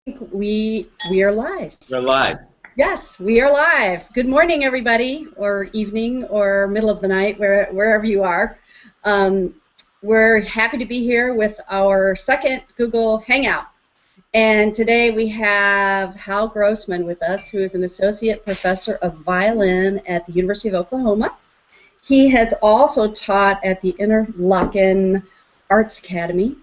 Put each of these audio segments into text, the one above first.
We are live. We're live. Yes, we are live. Good morning, everybody, or evening, or middle of the night, wherever you are. Um, we're happy to be here with our second Google Hangout. And today we have Hal Grossman with us, who is an associate professor of violin at the University of Oklahoma. He has also taught at the Interlochen Arts Academy,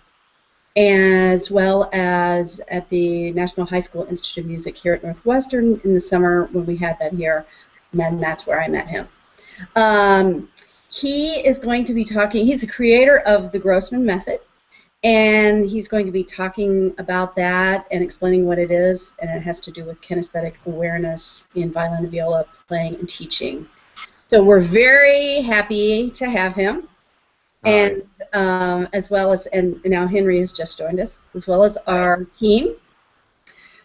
as well as at the National High School Institute of Music here at Northwestern in the summer when we had that here, and then that's where I met him. He is going to be talking, he's the creator of the Grossman Method, and he's going to be talking about that and explaining what it is, and it has to do with kinesthetic awareness in violin and viola playing and teaching. So we're very happy to have him. And as well as, and now Henry has just joined us, as well as our team.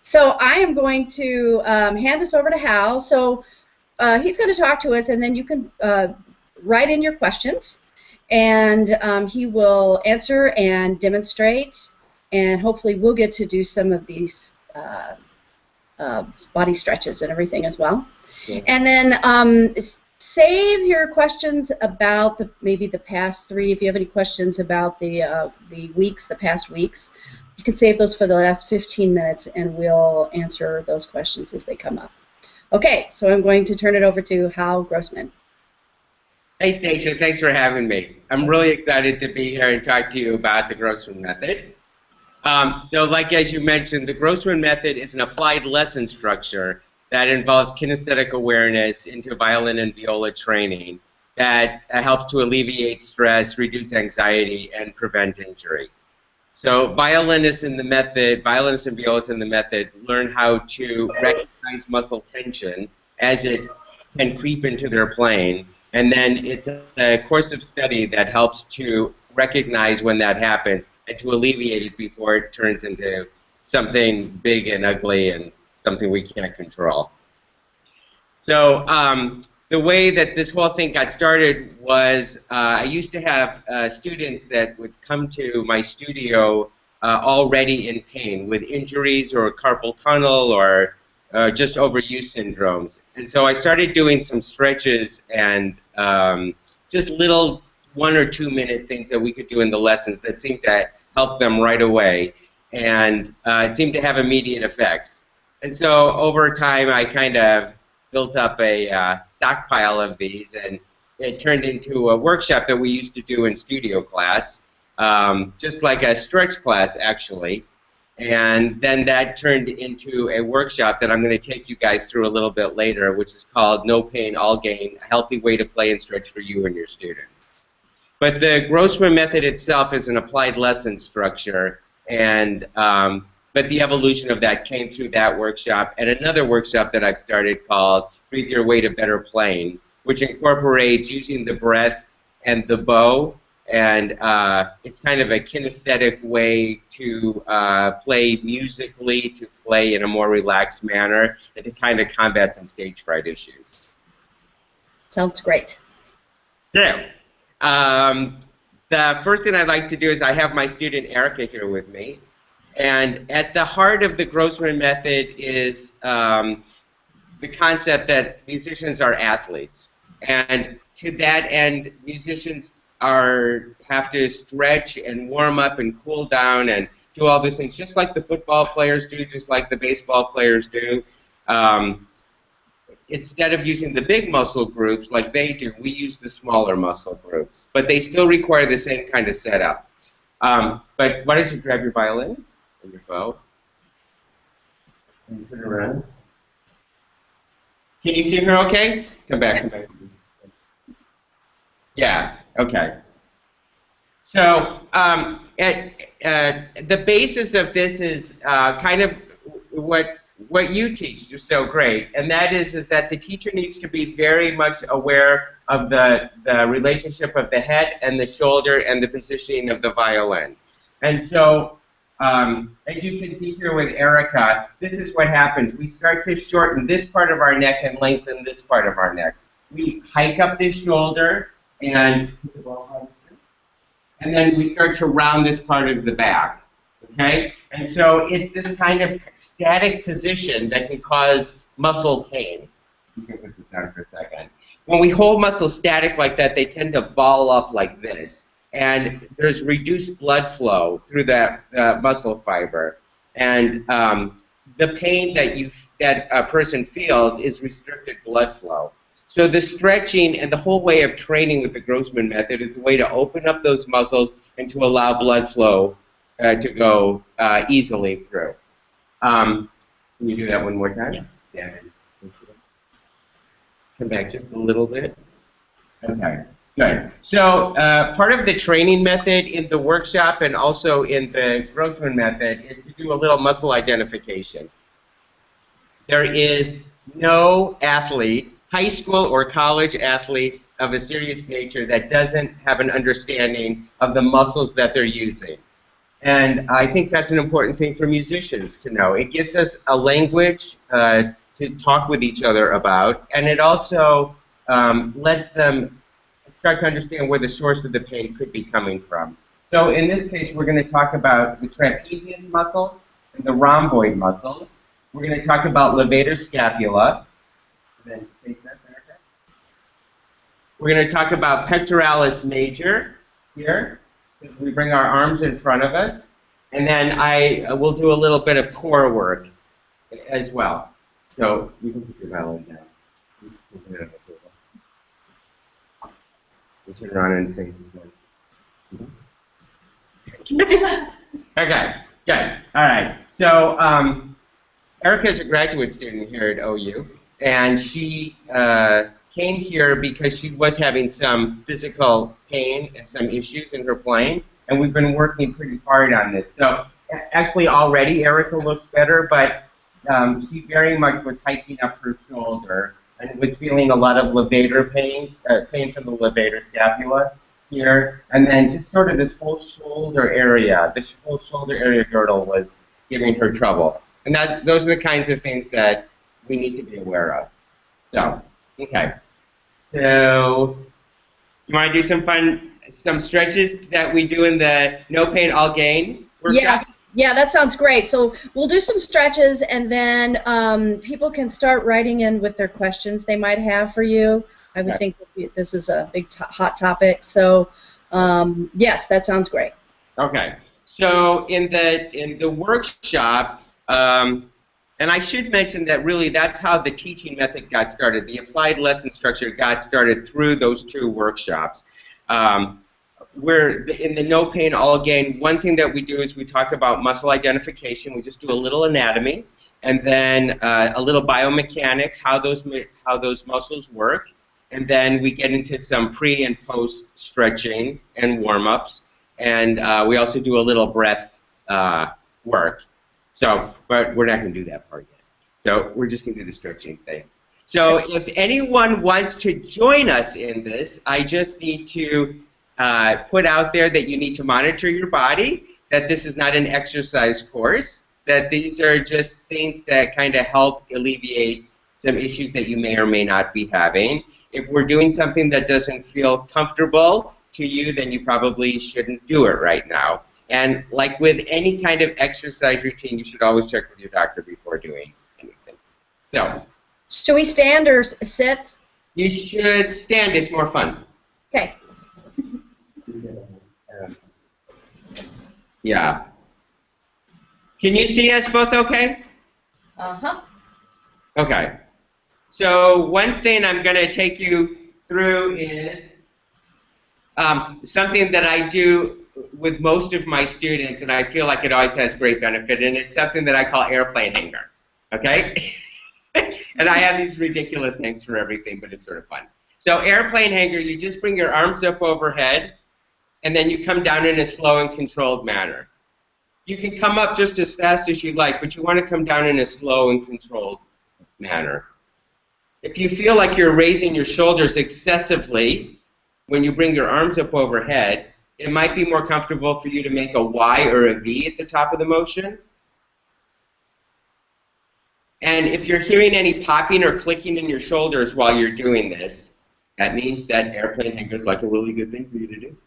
So I am going to hand this over to Hal. So he's going to talk to us, and then you can write in your questions, and he will answer and demonstrate, and hopefully we'll get to do some of these body stretches and everything as well. Yeah. And then save your questions about maybe the past three. If you have any questions about the past weeks, you can save those for the last 15 minutes, and we'll answer those questions as they come up. Okay, so I'm going to turn it over to Hal Grossman. Hey, Stacia, thanks for having me. I'm really excited to be here and talk to you about the Grossman Method. So like as you mentioned, the Grossman Method is an applied lesson structure that involves kinesthetic awareness into violin and viola training that helps to alleviate stress, reduce anxiety, and prevent injury. So violinists and violists in the method learn how to recognize muscle tension as it can creep into their playing, and then it's a course of study that helps to recognize when that happens and to alleviate it before it turns into something big and ugly and something we can't control. So the way that this whole thing got started was I used to have students that would come to my studio already in pain with injuries or carpal tunnel or just overuse syndromes. And so I started doing some stretches and just little 1 or 2 minute things that we could do in the lessons that seemed to help them right away. And it seemed to have immediate effects. And so over time, I kind of built up a stockpile of these, and it turned into a workshop that we used to do in studio class, just like a stretch class, actually. And then that turned into a workshop that I'm going to take you guys through a little bit later, which is called No Pain, All Gain, a healthy way to play and stretch for you and your students. But the Grossman Method itself is an applied lesson structure, and but the evolution of that came through that workshop and another workshop that I've started called Breathe Your Way to Better Playing, which incorporates using the breath and the bow, and it's kind of a kinesthetic way to play musically, to play in a more relaxed manner, and to kind of combat some stage fright issues. Sounds great. So, the first thing I'd like to do is I have my student Erica here with me. And at the heart of the Grossman Method is the concept that musicians are athletes. And to that end, musicians have to stretch and warm up and cool down and do all these things, just like the football players do, just like the baseball players do. Instead of using the big muscle groups like they do, we use the smaller muscle groups. But they still require the same kind of setup. But why don't you grab your violin? Your bow. Can you turn it around? Can you see her okay? Come back, come back. Yeah, okay. So the basis of this is kind of what you teach is so great, and that is that the teacher needs to be very much aware of the relationship of the head and the shoulder and the positioning of the violin. And so as you can see here with Erica, this is what happens. We start to shorten this part of our neck and lengthen this part of our neck. We hike up this shoulder and then we start to round this part of the back. Okay? And so it's this kind of static position that can cause muscle pain. You can put this down for a second. When we hold muscles static like that, they tend to ball up like this. And there's reduced blood flow through that muscle fiber. And the pain that a person feels is restricted blood flow. So the stretching and the whole way of training with the Grossman method is a way to open up those muscles and to allow blood flow to go easily through. Can you do that one more time? Yes. Stand in. Come back just a little bit. Okay, good. So part of the training method in the workshop and also in the Grossman method is to do a little muscle identification. There is no athlete, high school or college athlete of a serious nature, that doesn't have an understanding of the muscles that they're using. And I think that's an important thing for musicians to know. It gives us a language to talk with each other about, and it also lets them start to understand where the source of the pain could be coming from. So in this case, we're going to talk about the trapezius muscles and the rhomboid muscles. We're going to talk about levator scapula. Then face this, Erica. We're going to talk about pectoralis major here. We bring our arms in front of us. And then I will do a little bit of core work as well. So you can put your violin down. You turn around and face it. Okay, good. All right. So Erica is a graduate student here at OU, and she came here because she was having some physical pain and some issues in her playing, and we've been working pretty hard on this. So actually already Erica looks better, but she very much was hiking up her shoulder and was feeling a lot of levator pain, pain from the levator scapula here, and then just sort of this whole shoulder area, this whole shoulder area girdle was giving her trouble. And those are the kinds of things that we need to be aware of. So, okay. So, you want to do some stretches that we do in the No Pain All Gain workshop? Yes. Yeah, that sounds great. So we'll do some stretches, and then people can start writing in with their questions they might have for you. I would think this is a big hot topic. So yes, that sounds great. Okay. So in the workshop, and I should mention that really that's how the teaching method got started. The applied lesson structure got started through those two workshops. We're in the No Pain All Gain. One thing that we do is we talk about muscle identification. We just do a little anatomy, and then a little biomechanics, how those muscles work, and then we get into some pre and post stretching and warm-ups, and we also do a little breath work. So, but we're not going to do that part yet. So we're just going to do the stretching thing. So if anyone wants to join us in this, I just need to put out there that you need to monitor your body, that this is not an exercise course, that these are just things that kind of help alleviate some issues that you may or may not be having. If we're doing something that doesn't feel comfortable to you, then you probably shouldn't do it right now. And like with any kind of exercise routine, you should always check with your doctor before doing anything. So, should we stand or sit? You should stand. It's more fun. Okay. Yeah. Can you see us both okay? Uh-huh. Okay. So one thing I'm going to take you through is something that I do with most of my students, and I feel like it always has great benefit, and it's something that I call airplane hanger. Okay? And I have these ridiculous names for everything, but it's sort of fun. So airplane hanger, you just bring your arms up overhead, and then you come down in a slow and controlled manner. You can come up just as fast as you like, but you want to come down in a slow and controlled manner. If you feel like you're raising your shoulders excessively when you bring your arms up overhead, it might be more comfortable for you to make a Y or a V at the top of the motion. And if you're hearing any popping or clicking in your shoulders while you're doing this, that means that airplane hanger is like a really good thing for you to do.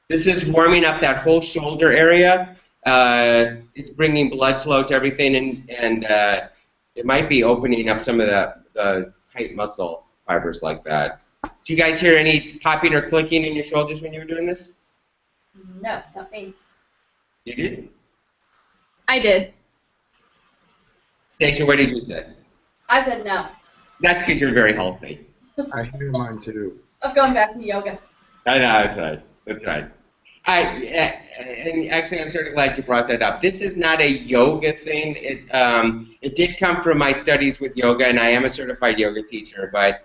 This is warming up that whole shoulder area, it's bringing blood flow to everything, and it might be opening up some of the tight muscle fibers like that. Do you guys hear any popping or clicking in your shoulders when you were doing this? No, not me. You did? I did. Stacia, what did you say? I said no. That's because you're very healthy. I hear mine too. I've gone back to yoga. I know, that's right. That's right. And actually, I'm sort of glad you brought that up. This is not a yoga thing. It did come from my studies with yoga, and I am a certified yoga teacher. But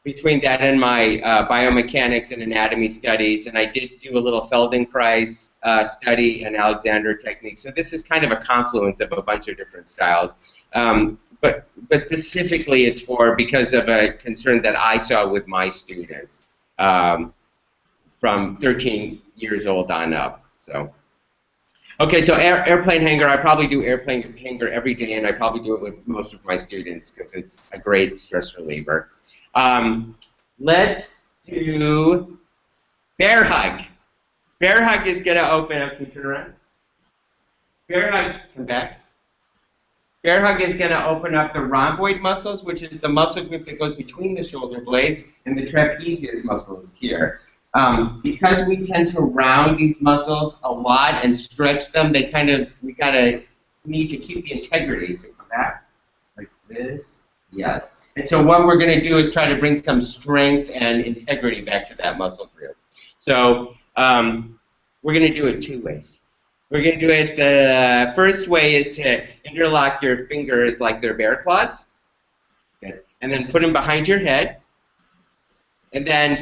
between that and my biomechanics and anatomy studies, and I did do a little Feldenkrais study and Alexander technique. So this is kind of a confluence of a bunch of different styles. But specifically, it's because of a concern that I saw with my students. From 13 years old on up. So, okay, so airplane hanger, I probably do airplane hanger every day, and I probably do it with most of my students because it's a great stress reliever. Let's do bear hug. Bear hug is going to open up. Can you turn around? Bear hug, come back. Bear hug is going to open up the rhomboid muscles, which is the muscle group that goes between the shoulder blades, and the trapezius muscles here. Because we tend to round these muscles a lot and stretch them, we need to keep the integrity. So come back, like this, yes. And so what we're going to do is try to bring some strength and integrity back to that muscle group. So we're going to do it two ways. We're going to do it, the first way is to interlock your fingers like they're bear claws, good. And then put them behind your head. And then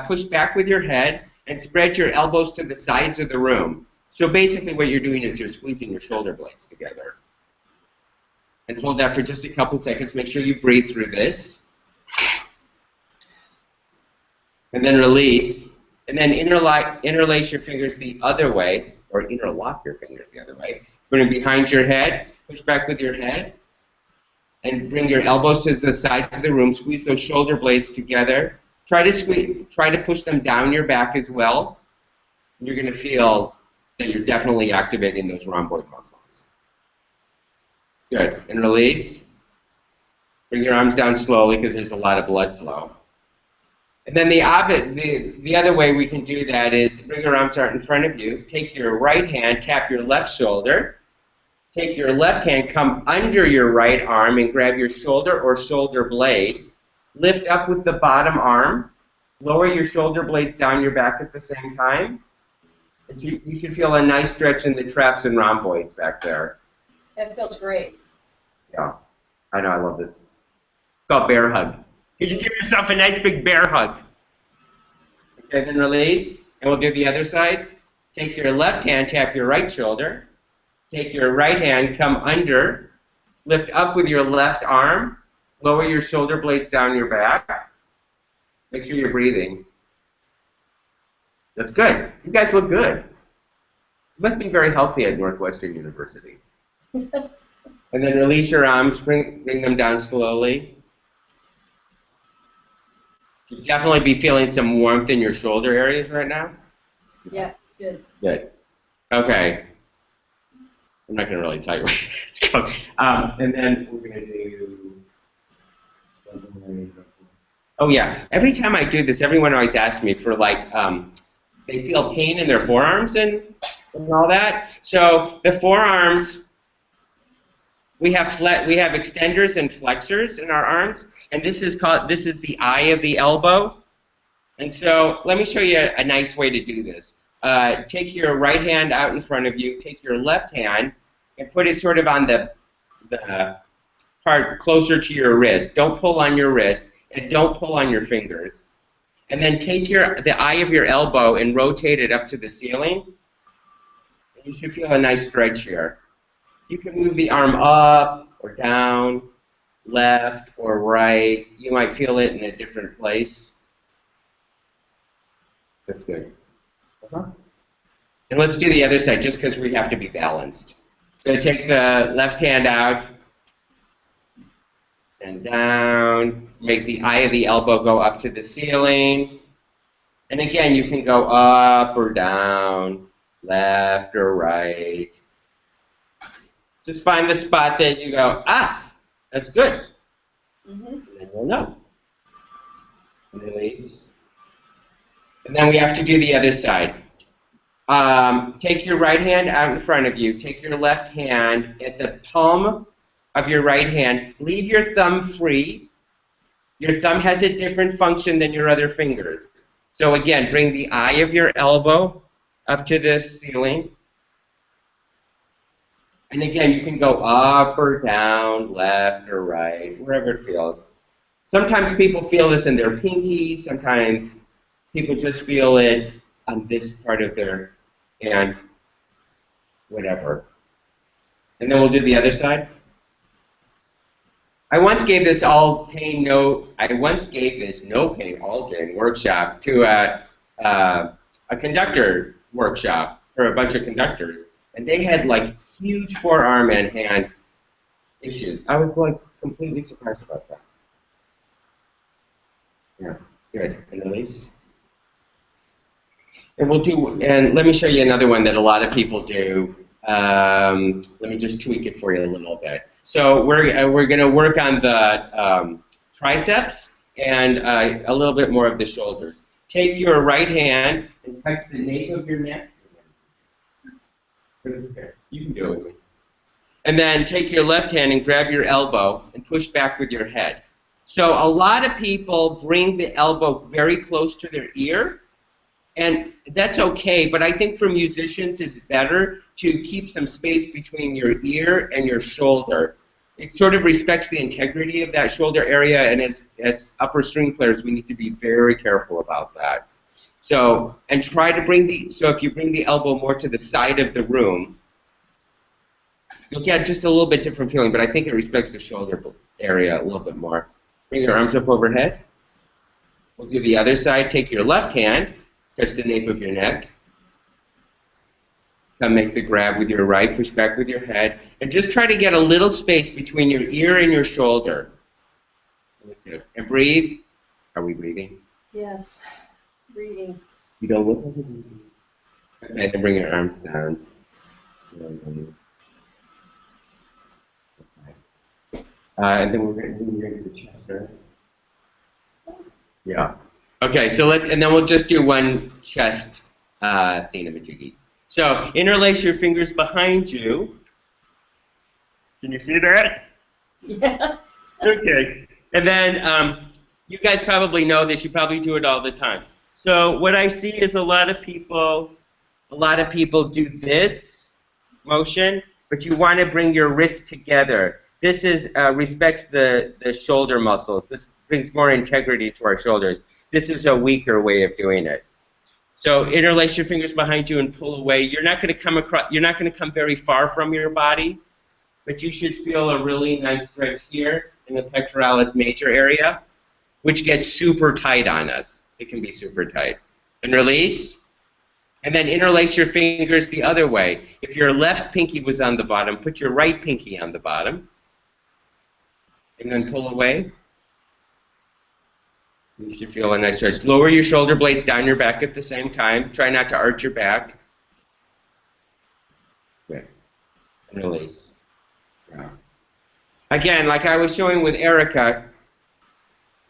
push back with your head and spread your elbows to the sides of the room. So basically what you're doing is you're squeezing your shoulder blades together. And hold that for just a couple seconds. Make sure you breathe through this. And then release. And then interlace your fingers the other way, or interlock your fingers the other way. Put them behind your head. Push back with your head. And bring your elbows to the sides of the room. Squeeze those shoulder blades together. Try to push them down your back as well. You're going to feel that you're definitely activating those rhomboid muscles. Good. And release. Bring your arms down slowly because there's a lot of blood flow. And then the other way we can do that is bring your arms out in front of you. Take your right hand, tap your left shoulder. Take your left hand, come under your right arm and grab your shoulder or shoulder blade. Lift up with the bottom arm. Lower your shoulder blades down your back at the same time. And you should feel a nice stretch in the traps and rhomboids back there. That feels great. Yeah, I know, I love this. It's called bear hug. Could you give yourself a nice big bear hug? Okay, then release. And we'll do the other side. Take your left hand, tap your right shoulder. Take your right hand, come under. Lift up with your left arm. Lower your shoulder blades down your back. Make sure you're breathing. That's good. You guys look good. You must be very healthy at Northwestern University. And then release your arms, bring them down slowly. You should definitely be feeling some warmth in your shoulder areas right now. Yeah, it's good. Good. Okay. I'm not going to really tell you what it's called. And then we're going to do... Oh, yeah. Every time I do this, everyone always asks me for, like, they feel pain in their forearms and all that. So the forearms, we have extenders and flexors in our arms, and this is the eye of the elbow. And so let me show you a nice way to do this. Take your right hand out in front of you, take your left hand, and put it sort of on the part closer to your wrist. Don't pull on your wrist, and don't pull on your fingers. And then take the eye of your elbow and rotate it up to the ceiling. And you should feel a nice stretch here. You can move the arm up or down, left or right. You might feel it in a different place. That's good. And let's do the other side just because we have to be balanced. So take the left hand out and down. Make the eye of the elbow go up to the ceiling. And again, you can go up or down, left or right. Just find the spot that you go, ah, that's good. Mm-hmm. And then you'll know. Release. And then we have to do the other side. Take your right hand out in front of you. Take your left hand at the palm of your right hand. Leave your thumb free. Your thumb has a different function than your other fingers. So again, bring the eye of your elbow up to the ceiling. And again, you can go up or down, left or right, wherever it feels. Sometimes people feel this in their pinky. Sometimes people just feel it on this part of their hand, whatever. And then we'll do the other side. I once gave this no pain, all day workshop to a conductor workshop for a bunch of conductors, and they had like huge forearm and hand issues. I was like completely surprised about that. Yeah, good. And release. And let me show you another one that a lot of people do. Let me just tweak it for you a little bit. So we're going to work on the triceps and a little bit more of the shoulders. Take your right hand and touch the nape of your neck. You can do it with me. And then take your left hand and grab your elbow and push back with your head. So a lot of people bring the elbow very close to their ear. And that's okay, but I think for musicians it's better to keep some space between your ear and your shoulder. It sort of respects the integrity of that shoulder area, and as upper string players, we need to be very careful about that. So, and try to if you bring the elbow more to the side of the room, you'll get just a little bit different feeling, but I think it respects the shoulder area a little bit more. Bring your arms up overhead. We'll do the other side. Take your left hand, touch the nape of your neck. Come make the grab with your right, push back with your head, and just try to get a little space between your ear and your shoulder. And breathe. Are we breathing? Yes, breathing. You don't look like you're breathing. Okay, then bring your arms down. And then we're going to do the chest, right? Yeah. Okay, so and then we'll just do one chest thingamajiggy. So interlace your fingers behind you. Can you see that? Yes. Okay. And then you guys probably know this. You probably do it all the time. So what I see is a lot of people do this motion, but you want to bring your wrists together. This respects the shoulder muscles. This brings more integrity to our shoulders. This is a weaker way of doing it. So interlace your fingers behind you and pull away. You're not going to come very far from your body, but you should feel a really nice stretch here in the pectoralis major area, which gets super tight on us. It can be super tight. And release. And then interlace your fingers the other way. If your left pinky was on the bottom, put your right pinky on the bottom. And then pull away. You should feel a nice stretch. Lower your shoulder blades down your back at the same time. Try not to arch your back. Good. And release. Yeah. Again, like I was showing with Erica.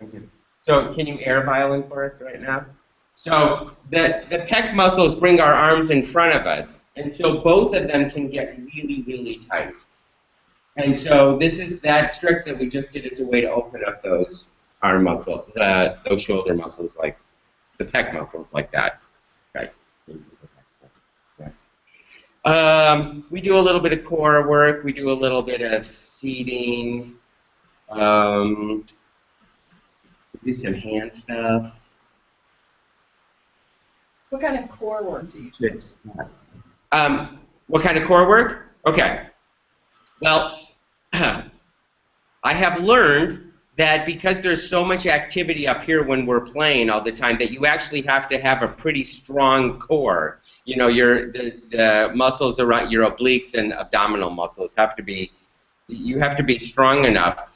Okay. So can you air violin for us right now? So the pec muscles bring our arms in front of us. And so both of them can get really, really tight. And so that stretch that we just did is a way to open up those arm muscles, those shoulder muscles, like the pec muscles, like that. Right. We do a little bit of core work. We do a little bit of seating. We do some hand stuff. What kind of core work do you do? What kind of core work? Okay. Well, I have learned that because there's so much activity up here when we're playing all the time, that you actually have to have a pretty strong core. You know, the muscles around your obliques and abdominal muscles you have to be strong enough.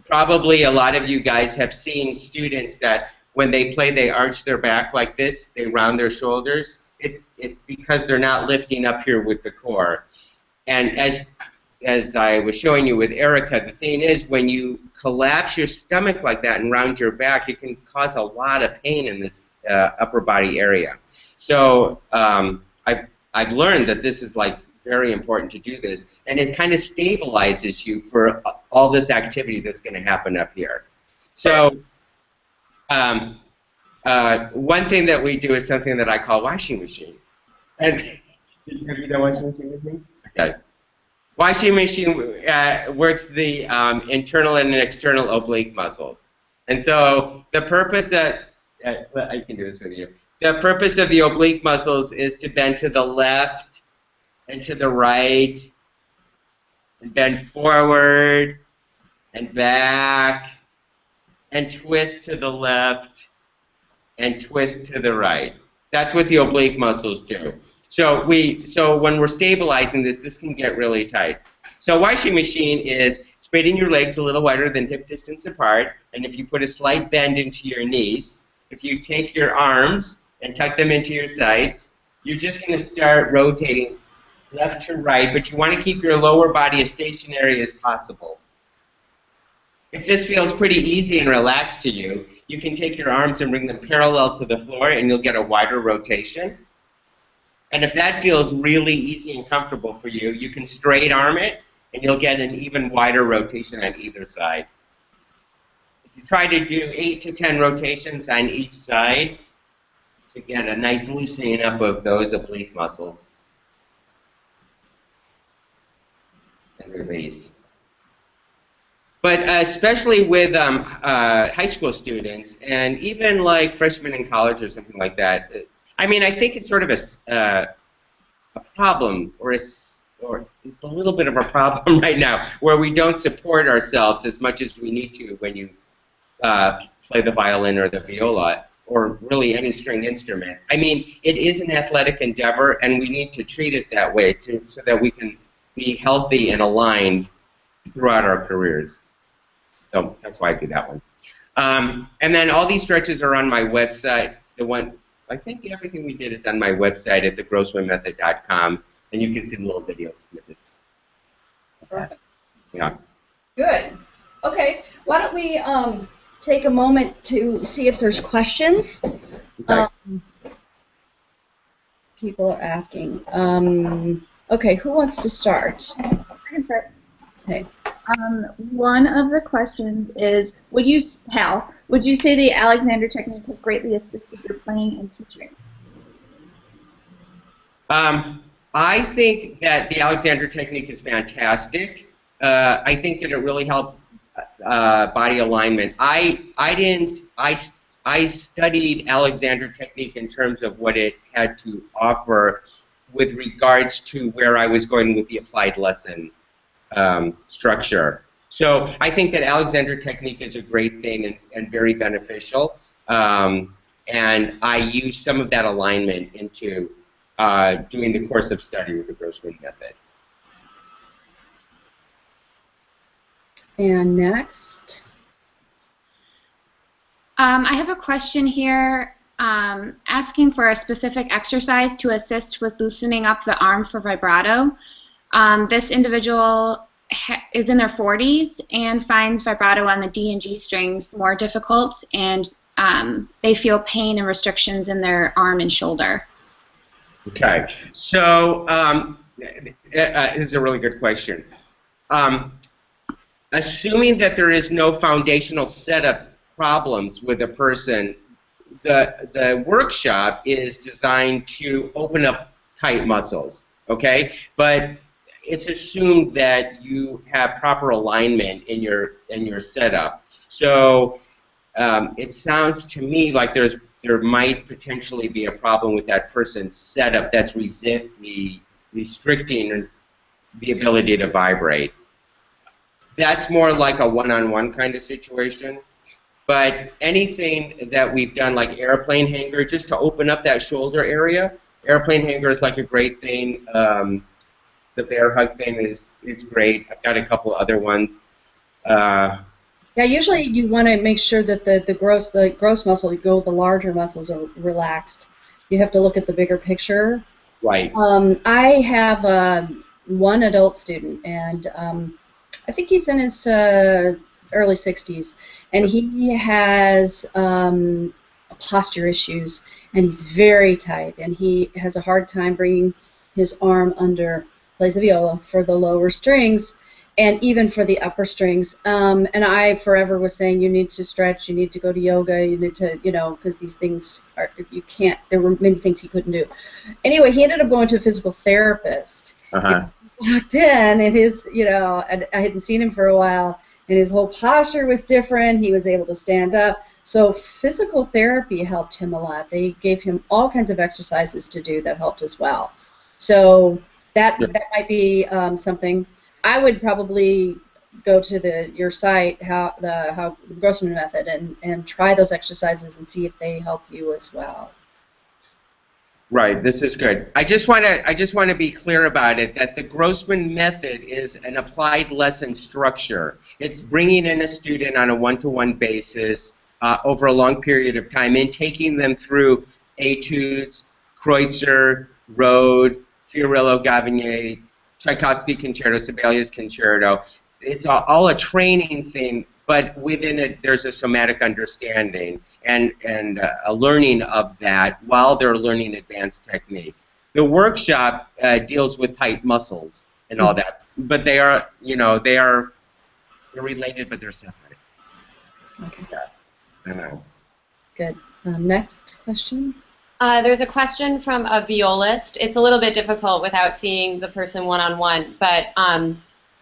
Probably a lot of you guys have seen students that when they play, they arch their back like this, they round their shoulders. it's because they're not lifting up here with the core. And as I was showing you with Erica, the thing is when you collapse your stomach like that and round your back, it can cause a lot of pain in this upper body area. So I've learned that this is like very important to do this, and it kind of stabilizes you for all this activity that's going to happen up here. So one thing that we do is something that I call washing machine. And have you done washing machine with me? Okay. Washing machine works the internal and external oblique muscles. And so the purpose of, I can do this with you. The purpose of the oblique muscles is to bend to the left and to the right, and bend forward and back, and twist to the left and twist to the right. That's what the oblique muscles do. So when we're stabilizing this, this can get really tight. So washing machine is spreading your legs a little wider than hip distance apart, and if you put a slight bend into your knees, if you take your arms and tuck them into your sides, you're just going to start rotating left to right, but you want to keep your lower body as stationary as possible. If this feels pretty easy and relaxed to you, you can take your arms and bring them parallel to the floor, and you'll get a wider rotation. And if that feels really easy and comfortable for you, you can straight arm it, and you'll get an even wider rotation on either side. If you try to do 8 to 10 rotations on each side, to get a nice loosening up of those oblique muscles. And release. But especially with high school students, and even like freshmen in college or something like that, I mean, I think it's sort of a problem, or it's a little bit of a problem right now, where we don't support ourselves as much as we need to when you play the violin or the viola, or really any string instrument. I mean, it is an athletic endeavor, and we need to treat it that way so that we can be healthy and aligned throughout our careers. So that's why I do that one. And then all these stretches are on my website. I think everything we did is on my website at thegrossmanmethod.com, and you can see the little video snippets. Perfect. Yeah. Good. Okay. Why don't we take a moment to see if there's questions? Okay. People are asking. Okay, who wants to start? I can start. Okay. One of the questions is, Hal, would you say the Alexander technique has greatly assisted your playing and teaching? I think that the Alexander technique is fantastic. I think that it really helps body alignment. I studied Alexander technique in terms of what it had to offer with regards to where I was going with the applied lesson structure. So I think that Alexander technique is a great thing and very beneficial. And I use some of that alignment into doing the course of study with the Grossman Method. And next. I have a question here asking for a specific exercise to assist with loosening up the arm for vibrato. This individual is in their 40s and finds vibrato on the D and G strings more difficult, and they feel pain and restrictions in their arm and shoulder. Okay, so this is a really good question. Assuming that there is no foundational setup problems with a person, the workshop is designed to open up tight muscles, okay? But it's assumed that you have proper alignment in your setup. So it sounds to me like there might potentially be a problem with that person's setup that's restricting the ability to vibrate. That's more like a one-on-one kind of situation. But anything that we've done, like airplane hanger, just to open up that shoulder area, airplane hanger is like a great thing. The bear hug thing is great. I've got a couple other ones. Yeah, usually you want to make sure that the gross muscle, the larger muscles are relaxed. You have to look at the bigger picture. Right. I have one adult student, and I think he's in his early 60s, and he has posture issues, and he's very tight, and he has a hard time bringing his arm under, plays the viola, for the lower strings, and even for the upper strings. And I forever was saying, you need to stretch, you need to go to yoga, you need to, you know, because these things are, you can't, there were many things he couldn't do. Anyway, he ended up going to a physical therapist. He walked in, and his, you know, and I hadn't seen him for a while, and his whole posture was different. He was able to stand up. So physical therapy helped him a lot. They gave him all kinds of exercises to do that helped as well. So that might be something. I would probably go to your site, Hal Grossman Method, and try those exercises and see if they help you as well. Right. This is good. I just want to be clear about it, that the Grossman Method is an applied lesson structure. It's bringing in a student on a one-to-one basis over a long period of time and taking them through etudes, Kreutzer, Rode, Fiorillo, Gavinier, Tchaikovsky Concerto, Sibelius Concerto. It's all a training thing, but within it there's a somatic understanding and a learning of that while they're learning advanced technique. The workshop deals with tight muscles and all that, but they are, you know, they're related, but they're separate. Okay. I know. Good. Next question. There's a question from a violist. It's a little bit difficult without seeing the person one-on-one, but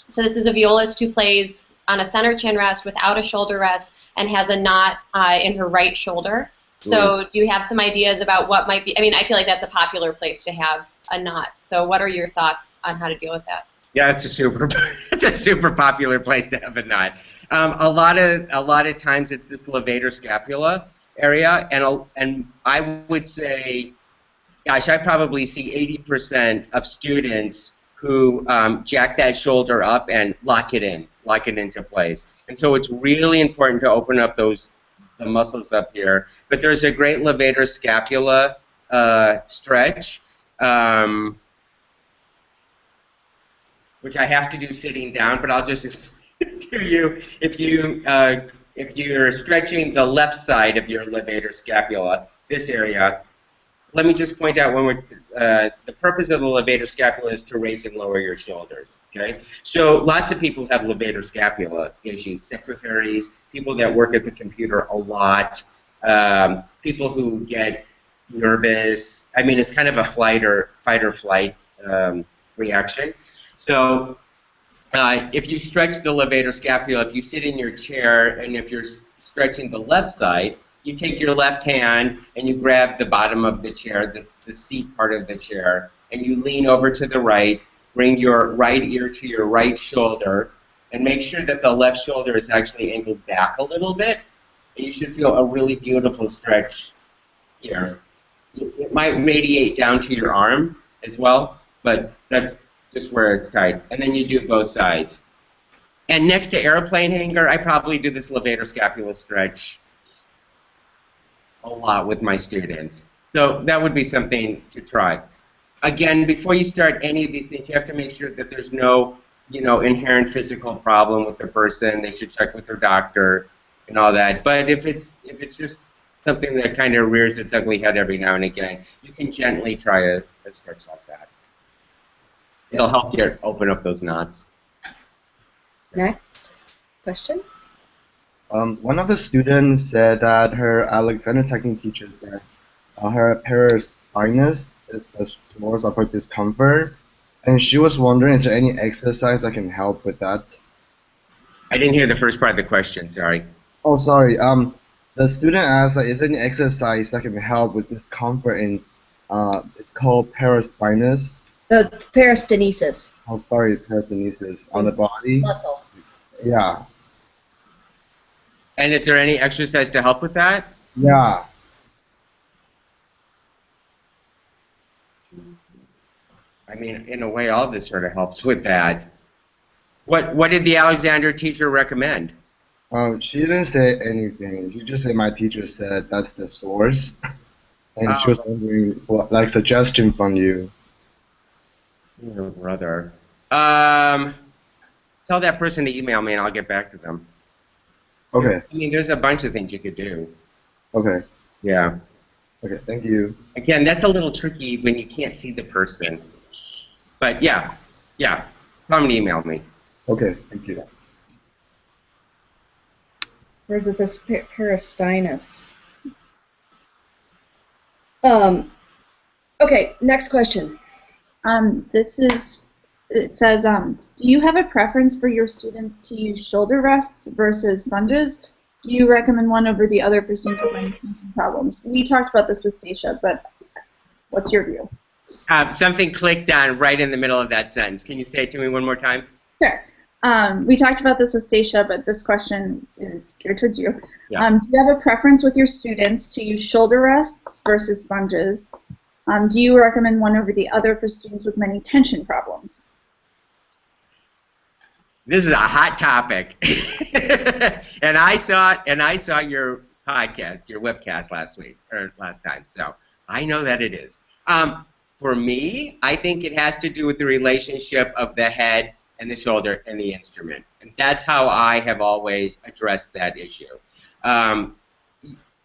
so this is a violist who plays on a center chin rest without a shoulder rest and has a knot in her right shoulder. So do you have some ideas about what might be, I mean, I feel like that's a popular place to have a knot. So what are your thoughts on how to deal with that? Yeah, it's a super popular place to have a knot. A lot of times it's this levator scapula area, and I would say, gosh, I probably see 80% of students who jack that shoulder up and lock it into place. And so it's really important to open up the muscles up here. But there's a great levator scapula stretch, which I have to do sitting down, but I'll just explain to you. If you're stretching the left side of your levator scapula, this area, let me just point out the purpose of the levator scapula is to raise and lower your shoulders. Okay, so lots of people have levator scapula issues. Secretaries, people that work at the computer a lot, people who get nervous. I mean, it's kind of a fight or flight reaction. So if you stretch the levator scapula, if you sit in your chair and if you're stretching the left side, you take your left hand and you grab the bottom of the chair, the seat part of the chair, and you lean over to the right, bring your right ear to your right shoulder, and make sure that the left shoulder is actually angled back a little bit. And you should feel a really beautiful stretch here. It might radiate down to your arm as well, but that's just where it's tight. And then you do both sides. And next to airplane hanger, I probably do this levator scapula stretch a lot with my students. So that would be something to try. Again, before you start any of these things, you have to make sure that there's no, inherent physical problem with the person. They should check with their doctor and all that. But if it's just something that kind of rears its ugly head every now and again, you can gently try a stretch like that. It'll help you open up those knots. Next question. One of the students said that her Alexander technique teacher said her paraspinous is the source of her discomfort, and she was wondering, is there any exercise that can help with that? I didn't hear the first part of the question, sorry. Oh, sorry. The student asked, is there any exercise that can help with discomfort in, it's called paraspinous? The peristenesis. Oh, sorry, peristenesis on the body. Muscle. Yeah. And is there any exercise to help with that? Yeah. I mean, in a way, all this sort of helps with that. What did the Alexander teacher recommend? She didn't say anything. She just said my teacher said that's the source. and she was wondering for like suggestion from you. Oh, brother. Tell that person to email me and I'll get back to them. Okay. I mean, there's a bunch of things you could do. Okay. Yeah. Okay. Thank you. Again, that's a little tricky when you can't see the person. But yeah. Tell them to email me. Okay. Thank you. Or is it this peristinus? Okay, next question. It says, do you have a preference for your students to use shoulder rests versus sponges? Do you recommend one over the other for students with tension problems? We talked about this with Stacia, but what's your view? Something clicked on right in the middle of that sentence. Can you say it to me one more time? Sure. We talked about this with Stacia, but this question is geared towards you. Yeah. Do you have a preference with your students to use shoulder rests versus sponges? Do you recommend one over the other for students with many tension problems? This is a hot topic, and I saw your podcast, your webcast last time. So I know that it is. For me, I think it has to do with the relationship of the head and the shoulder and the instrument, and that's how I have always addressed that issue.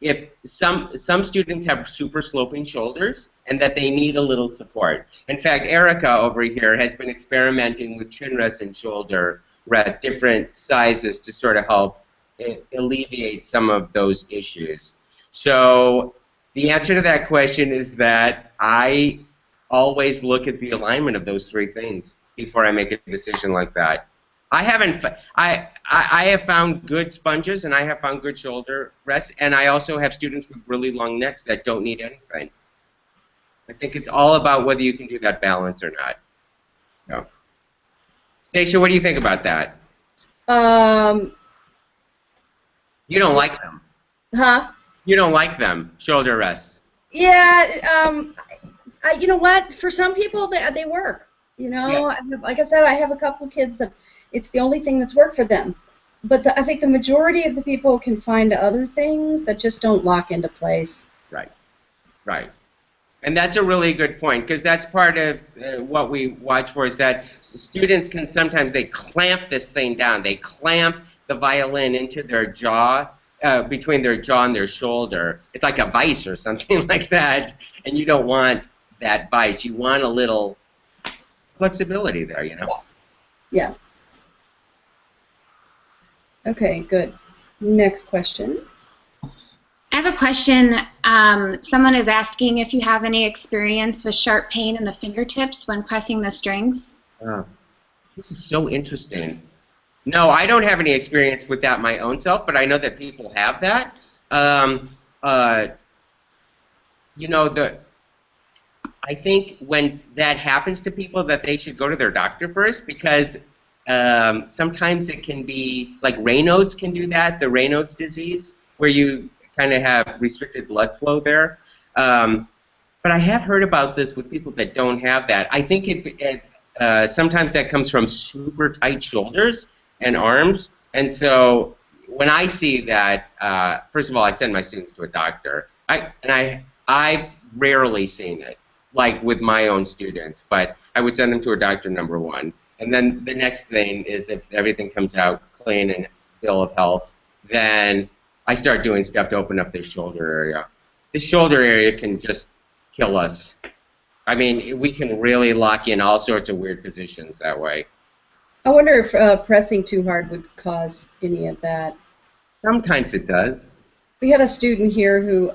If some students have super sloping shoulders and that they need a little support. In fact, Erica over here has been experimenting with chin rest and shoulder rest, different sizes to sort of help alleviate some of those issues. So the answer to that question is that I always look at the alignment of those three things before I make a decision like that. I have found good sponges and I have found good shoulder rests, and I also have students with really long necks that don't need anything. I think it's all about whether you can do that balance or not. So. Stacia, what do you think about that? You don't like them. Huh? You don't like them, shoulder rests. Yeah, you know what? For some people, they work. You know, Yeah. like I said, I have a couple of kids that it's the only thing that's worked for them. But I think the majority of the people can find other things that just don't lock into place. Right, right. And that's a really good point, because that's part of what we watch for, is that students can sometimes, they clamp this thing down. They clamp the violin into their jaw, between their jaw and their shoulder. It's like a vice or something like that, and you don't want that vice. You want a little flexibility there, you know? Yes. Okay, good. Next question. I have a question. Someone is asking if you have any experience with sharp pain in the fingertips when pressing the strings. This is so interesting. No, I don't have any experience with that my own self, but I know that people have that. You know, I think when that happens to people that they should go to their doctor first, because sometimes it can be, like Raynaud's can do that, the Raynaud's disease, where you kind of have restricted blood flow there. But I have heard about this with people that don't have that. I think sometimes that comes from super tight shoulders and arms. And so when I see that, first of all, I send my students to a doctor. I've rarely seen it, like with my own students, but I would send them to a doctor, number one. And then the next thing is, if everything comes out clean and bill of health, then I start doing stuff to open up the shoulder area. The shoulder area can just kill us. I mean, we can really lock in all sorts of weird positions that way. I wonder if pressing too hard would cause any of that. Sometimes it does. We had a student here who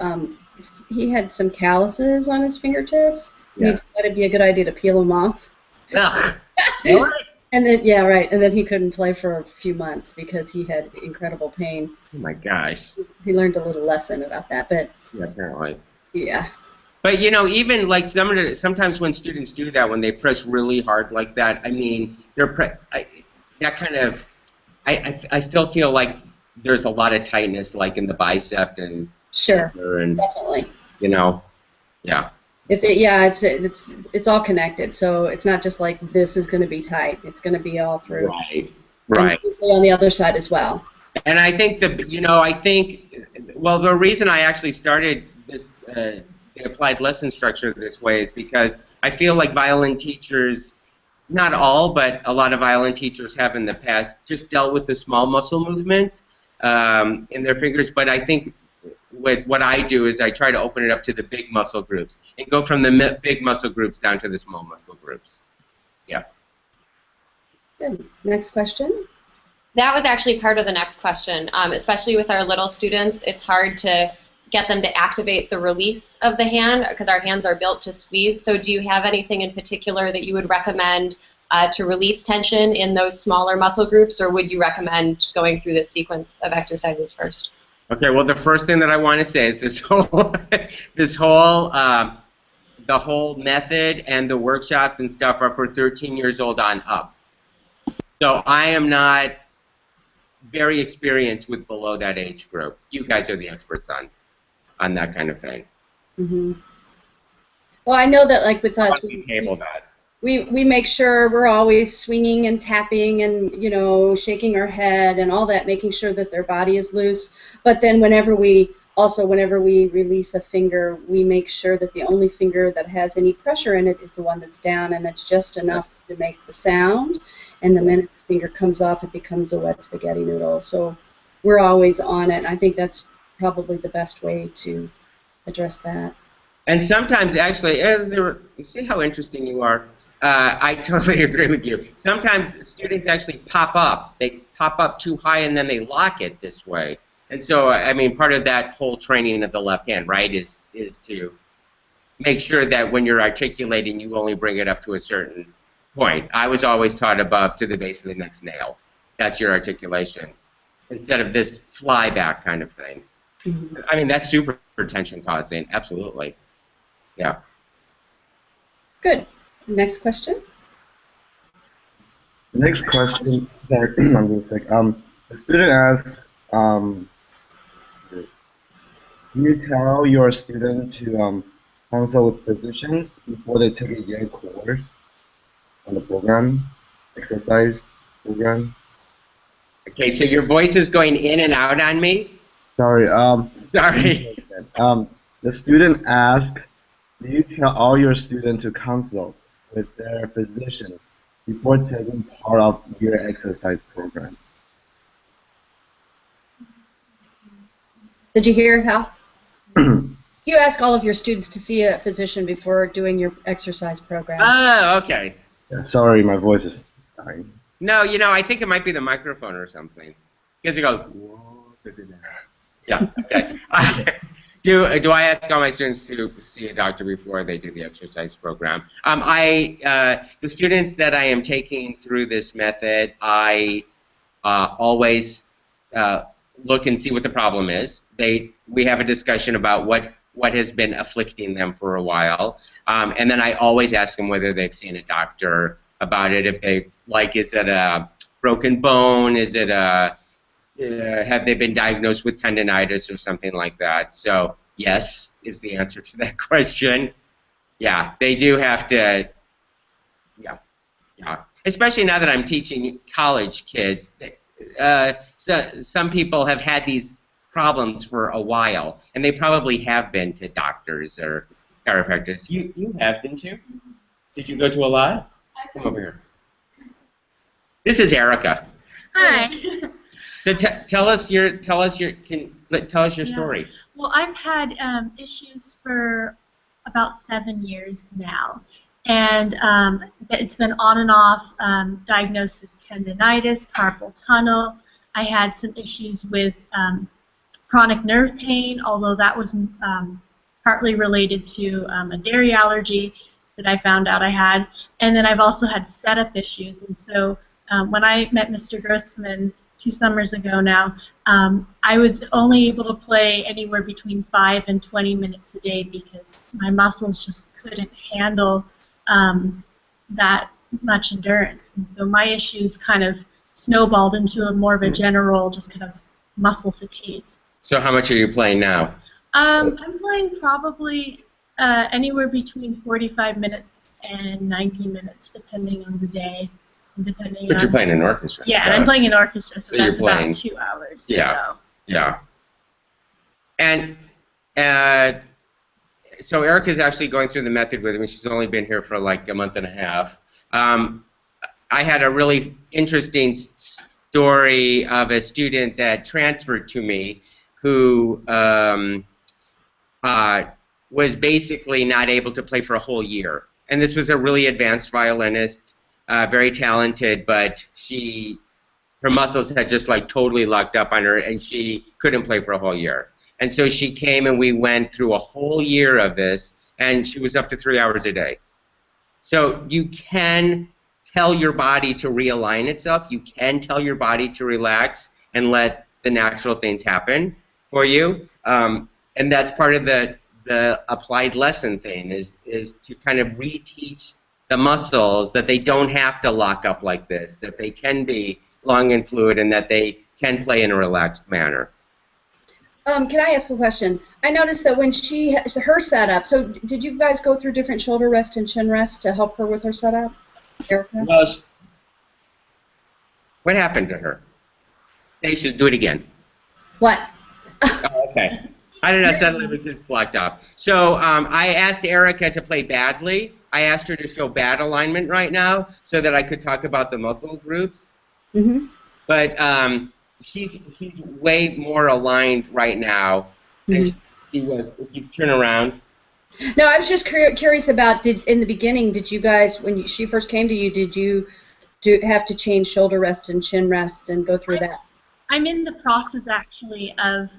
he had some calluses on his fingertips. Yeah. And he thought it'd be a good idea to peel them off. Ugh. What? And then, yeah, right. And then he couldn't play for a few months because he had incredible pain. Oh my gosh. He learned a little lesson about that, but Yeah, apparently. yeah. But you know, even like sometimes when students do that, when they press really hard like that, I mean, that kind of, I still feel like there's a lot of tightness, like in the bicep and Sure, and definitely. you know, yeah. It's all connected, so it's not just like this is going to be tight. It's going to be all through. Right. Right. And on the other side as well. And I think well, the reason I actually started this the applied lesson structure this way is because I feel like violin teachers, not all, but a lot of violin teachers have in the past just dealt with the small muscle movement in their fingers. But I think with what I do is I try to open it up to the big muscle groups and go from the big muscle groups down to the small muscle groups. Yeah. Good. Next question. That was actually part of the next question. Especially with our little students, it's hard to get them to activate the release of the hand because our hands are built to squeeze. So do you have anything in particular that you would recommend to release tension in those smaller muscle groups, or would you recommend going through this sequence of exercises first? Okay, well, the first thing that I want to say is the whole method and the workshops and stuff are for 13 years old on up. So I am not very experienced with below that age group. You guys are the experts on that kind of thing. Mm-hmm. Well, I know that, like with us, we make sure we're always swinging and tapping and, you know, shaking our head and all that, making sure that their body is loose. But then whenever we release a finger, we make sure that the only finger that has any pressure in it is the one that's down, and it's just enough to make the sound. And the minute the finger comes off, it becomes a wet spaghetti noodle. So we're always on it. I think that's probably the best way to address that. And sometimes, actually, you see how interesting you are? I totally agree with you. Sometimes students actually pop up. They pop up too high and then they lock it this way. And so, I mean, part of that whole training of the left hand, right, is to make sure that when you're articulating, you only bring it up to a certain point. I was always taught above to the base of the next nail. That's your articulation, instead of this flyback kind of thing. Mm-hmm. I mean, that's super tension causing, absolutely. Yeah. Good. Next question. The next question, sorry, I'm going to say, the student asks, do you tell your student to consult with physicians before they take a year course on the program, exercise program? Okay, so your voice is going in and out on me? Sorry. Sorry. The student asked, do you tell all your students to consult with their physicians before taking part of your exercise program? Did you hear, Hal? You ask all of your students to see a physician before doing your exercise program. Oh, okay. Sorry, my voice is dying. No, you know, I think it might be the microphone or something. Because it goes, whoa, yeah, okay. Do I ask all my students to see a doctor before they do the exercise program? The students that I am taking through this method, I always look and see what the problem is. We have a discussion about what has been afflicting them for a while, and then I always ask them whether they've seen a doctor about it. If they is it a broken bone? Is it a have they been diagnosed with tendonitis or something like that? So yes is the answer to that question. Yeah, they do have to. Yeah. Especially now that I'm teaching college kids. So some people have had these problems for a while, and they probably have been to doctors or chiropractors. You have, didn't you? Did you go to a lot? Come over here. This is Erica. Hi. So tell us your story. Well, I've had issues for about 7 years now, and it's been on and off. Diagnosis tendonitis, carpal tunnel. I had some issues with chronic nerve pain, although that was partly related to a dairy allergy that I found out I had. And then I've also had setup issues. And so when I met Mr. Grossman 2 summers ago now, I was only able to play anywhere between 5 and 20 minutes a day because my muscles just couldn't handle that much endurance. And so my issues kind of snowballed into more of a general just kind of muscle fatigue. So how much are you playing now? I'm playing probably anywhere between 45 minutes and 90 minutes, depending on the day. But you're playing in orchestra. Yeah, and I'm playing in orchestra, so that's playing, about 2 hours. Yeah, so. yeah. And so Erica's actually going through the method with me. She's only been here for like a month and a half. I had a really interesting story of a student that transferred to me who was basically not able to play for a whole year. And this was a really advanced violinist, very talented, but her muscles had just like totally locked up on her, and she couldn't play for a whole year. And so she came and we went through a whole year of this, and she was up to 3 hours a day. So you can tell your body to realign itself. You can tell your body to relax and let the natural things happen for you. And that's part of the applied lesson thing is to kind of reteach the muscles that they don't have to lock up like this, that they can be long and fluid, and that they can play in a relaxed manner. Can I ask a question? I noticed that when her setup, so did you guys go through different shoulder rest and chin rest to help her with her setup, Erica? Well, what happened to her? Stacia, do it again. What? Oh, okay. I don't know, suddenly it was just blocked up. So I asked Erica to play badly. I asked her to show bad alignment right now so that I could talk about the muscle groups. Mm-hmm. But she's way more aligned right now than she was. If you turn around. No, I was just curious about, in the beginning, did you guys, when she first came to you, did you have to change shoulder rest and chin rest and go through that? I'm in the process, actually, of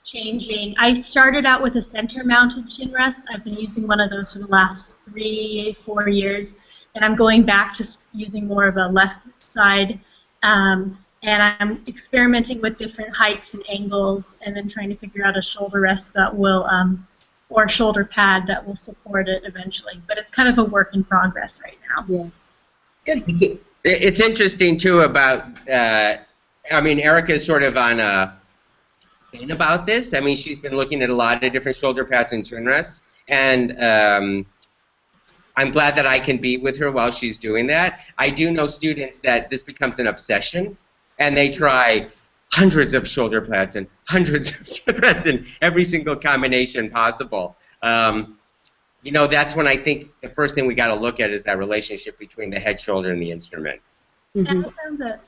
changing. I started out with a center-mounted chin rest. I've been using one of those for the last 3-4 years, and I'm going back to using more of a left side. And I'm experimenting with different heights and angles, and then trying to figure out a shoulder rest that will, or a shoulder pad that will support it eventually. But it's kind of a work in progress right now. Yeah. Good. It's interesting too about. I mean, Erica's sort of on a thing about this. I mean, she's been looking at a lot of different shoulder pads and chin rests, and I'm glad that I can be with her while she's doing that. I do know students that this becomes an obsession, and they try hundreds of shoulder pads and hundreds of chin rests in every single combination possible. You know, that's when I think the first thing we got to look at is that relationship between the head, shoulder, and the instrument. And I found that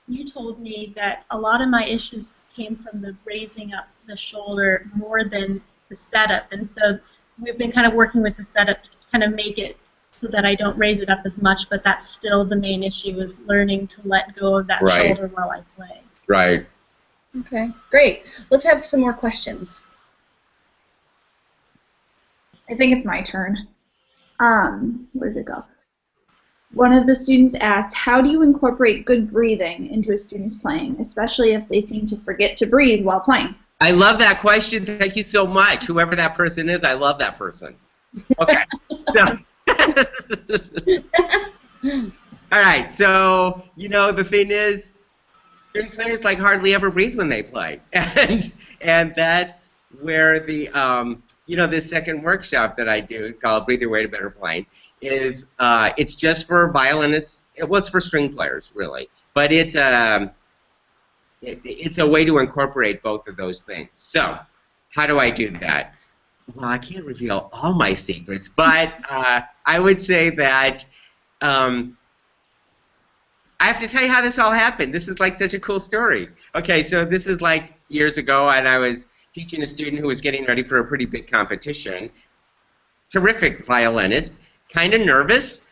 you told me that a lot of my issues came from the raising up the shoulder more than the setup, and so we've been kind of working with the setup to kind of make it so that I don't raise it up as much, but that's still the main issue, is learning to let go of that shoulder while I play. Right. Okay, great. Let's have some more questions. I think it's my turn. Where did it go? One of the students asked, how do you incorporate good breathing into a student's playing, especially if they seem to forget to breathe while playing? I love that question. Thank you so much. Whoever that person is, I love that person. Okay. All right. So, you know, the thing is, string players like hardly ever breathe when they play, and that's where the you know, this second workshop that I do called "Breathe Your Way to Better Playing" is it's just for violinists. Well, it's for string players really, but it's a way to incorporate both of those things. So, how do I do that? Well, I can't reveal all my secrets, but I would say that I have to tell you how this all happened. This is like such a cool story. Okay, so this is like years ago, and I was teaching a student who was getting ready for a pretty big competition. Terrific violinist, kind of nervous.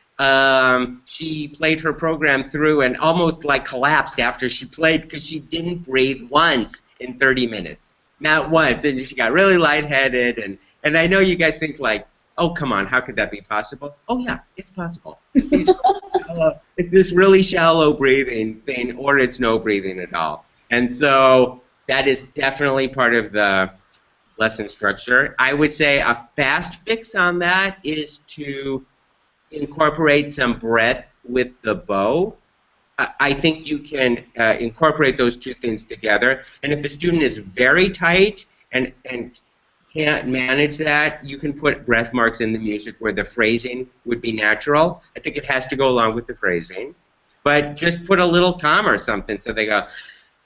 She played her program through and almost like collapsed after she played because she didn't breathe once in 30 minutes. Not once, and she got really lightheaded, and I know you guys think like, oh, come on, how could that be possible? Oh yeah, it's possible. It's this really shallow breathing thing, or it's no breathing at all. And so that is definitely part of the lesson structure. I would say a fast fix on that is to incorporate some breath with the bow. I think you can incorporate those two things together. And if a student is very tight and can't manage that, you can put breath marks in the music where the phrasing would be natural. I think it has to go along with the phrasing. But just put a little comma or something so they go,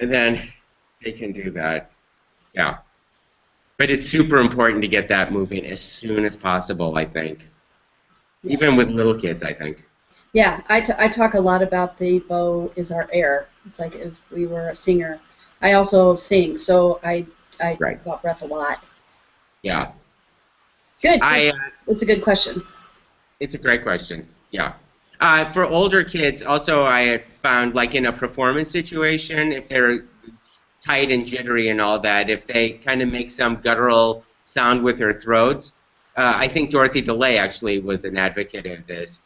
and then they can do that. Yeah. But it's super important to get that moving as soon as possible, I think. Even with little kids, I think. Yeah, I talk a lot about the bow is our air. It's like if we were a singer. I also sing, so I talk about breath a lot. Yeah. Good. It's a good question. It's a great question. Yeah. For older kids, also I had found, like in a performance situation, if they're tight and jittery and all that, if they kind of make some guttural sound with their throats, I think Dorothy DeLay actually was an advocate of this.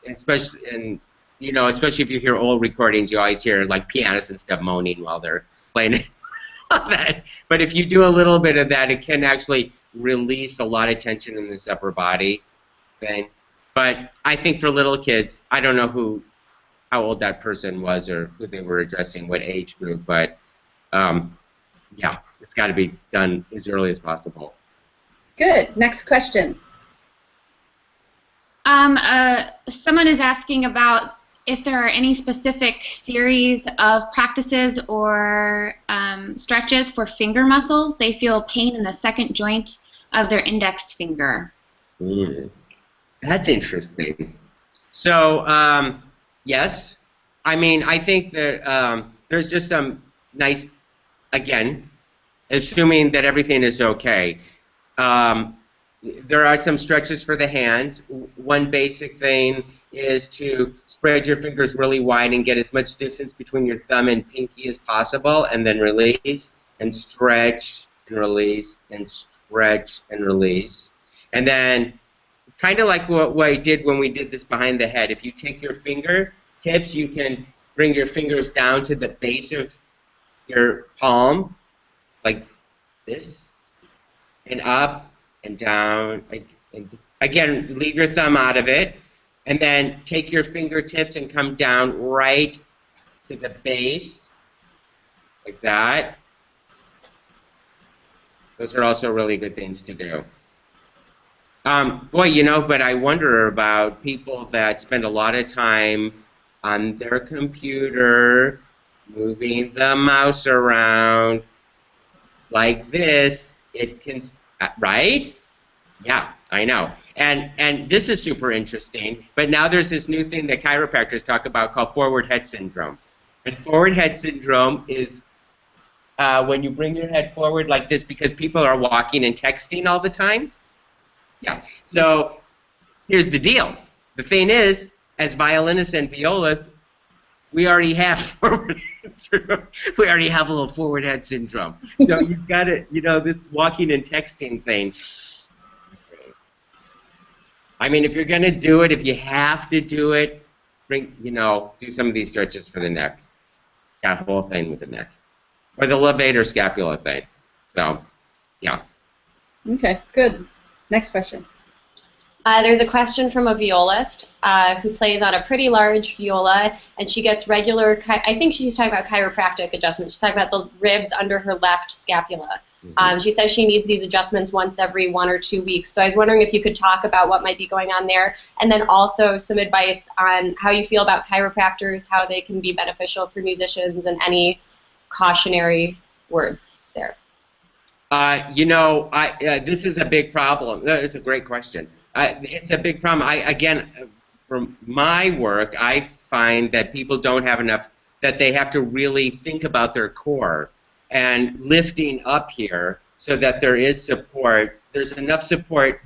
Especially if you hear old recordings, you always hear like pianists and stuff moaning while they're playing that. But if you do a little bit of that, it can actually release a lot of tension in this upper body thing. But I think for little kids, I don't know how old that person was or who they were addressing, what age group, but yeah, it's got to be done as early as possible. Good. Next question. Someone is asking about if there are any specific series of practices or stretches for finger muscles. They feel pain in the second joint of their index finger. That's interesting. So, yes. I mean, I think that there's just some nice, again, assuming that everything is okay. There are some stretches for the hands. One basic thing is to spread your fingers really wide and get as much distance between your thumb and pinky as possible, and then release, and stretch, and release, and stretch, and release. And then, kind of like what I did when we did this behind the head, if you take your fingertips, you can bring your fingers down to the base of your palm, like this, and up, and down, and again, leave your thumb out of it, and then take your fingertips and come down right to the base, like that. Those are also really good things to do. Boy, but I wonder about people that spend a lot of time on their computer, moving the mouse around like this. It can, right? Yeah, I know. And this is super interesting, but now there's this new thing that chiropractors talk about called forward head syndrome. And forward head syndrome is when you bring your head forward like this because people are walking and texting all the time. Yeah. So here's the deal. The thing is, as violinists and violists, we already have forward head syndrome. We already have a little forward head syndrome. So you've got to, this walking and texting thing. I mean, if you're going to do it, if you have to do it, do some of these stretches for the neck. That whole thing with the neck. Or the levator scapula thing. So, yeah. Okay, good. Next question. There's a question from a violist who plays on a pretty large viola, and she gets regular, I think she's talking about chiropractic adjustments. She's talking about the ribs under her left scapula. She says she needs these adjustments once every 1 or 2 weeks. So I was wondering if you could talk about what might be going on there, and then also some advice on how you feel about chiropractors, how they can be beneficial for musicians, and any cautionary words there. This is a big problem. It's a great question. It's a big problem. Again, from my work, I find that people don't have enough, that they have to really think about their core and lifting up here so that there is support. There's enough support